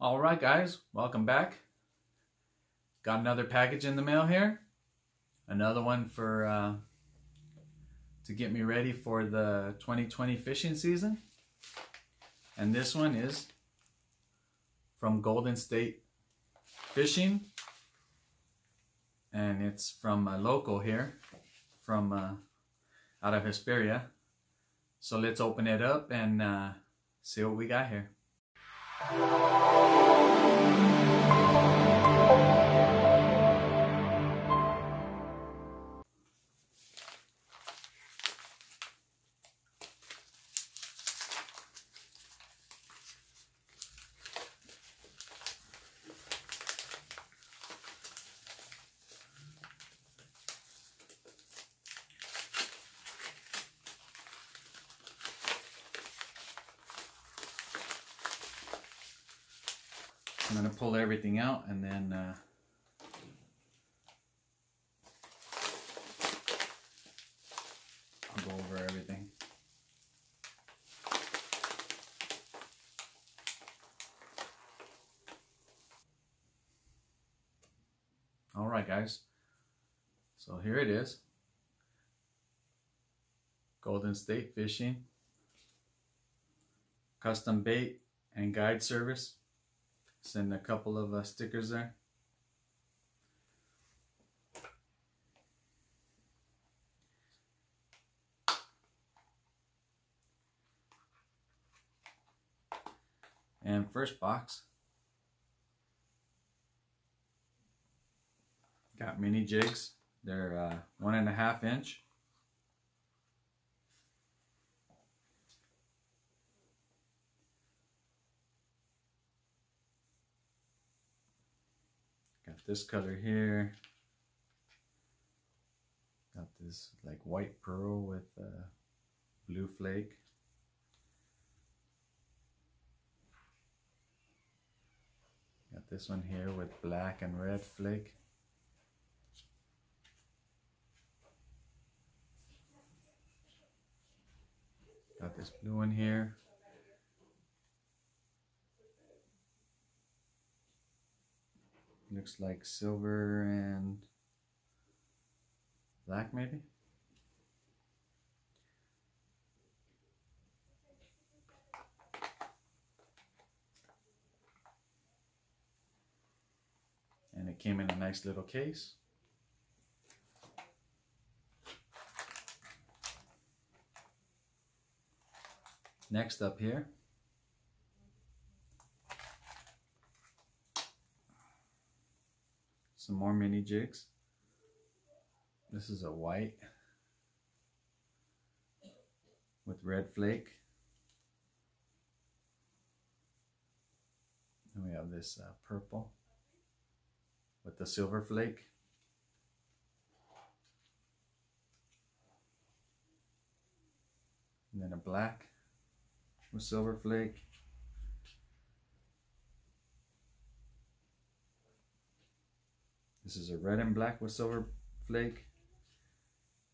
All right, guys, welcome back. Got another package in the mail here. Another one for to get me ready for the 2020 fishing season. And this one is from Golden State Fishing. And it's from a local here, from out of Hesperia. So let's open it up and see what we got here. I'm going to pull everything out and then I'll go over everything. Alright guys, so here it is. Golden State Fishing custom bait and guide service. Send a couple of stickers there. And first box, got mini jigs. They're 1.5 inch. Got this color here. Got this like white pearl with blue flake. Got this one here with black and red flake. Got this blue one here. Looks like silver and black maybe. And it came in a nice little case. Next up here, some more mini jigs. This is a white with red flake. And we have this purple with the silver flake. And then a black with silver flake. This is a red and black with silver flake.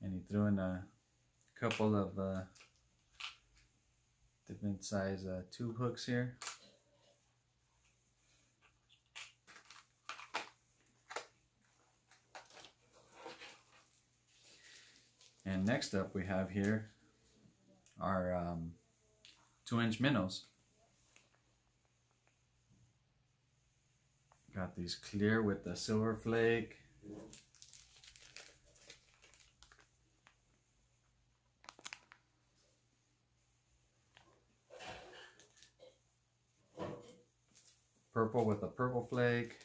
And he threw in a couple of different size tube hooks here. And next up we have here our 2-inch minnows. Got these clear with the silver flake. Purple with a purple flake.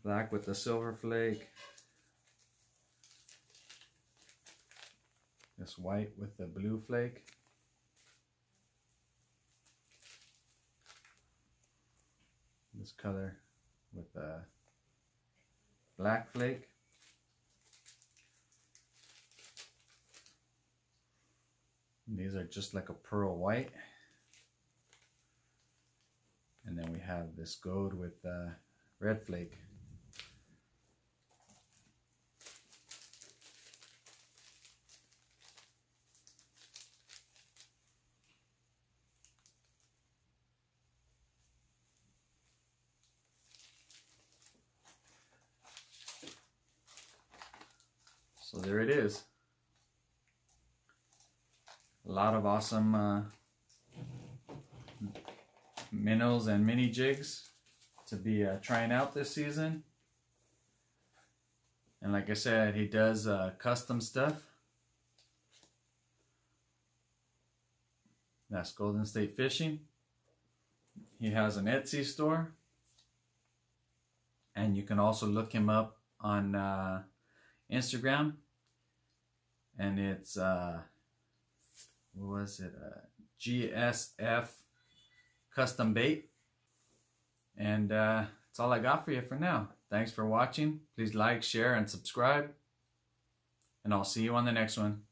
Black with the silver flake. This white with the blue flake. This color with the black flake. And these are just like a pearl white. And then we have this gold with red flake. So there it is. A lot of awesome minnows and mini jigs to be trying out this season. And like I said, he does custom stuff. That's Golden State Fishing. He has an Etsy store. And you can also look him up on Instagram. And it's, what was it? GSF Custom Bait. And that's all I got for you for now. Thanks for watching. Please like, share, and subscribe. And I'll see you on the next one.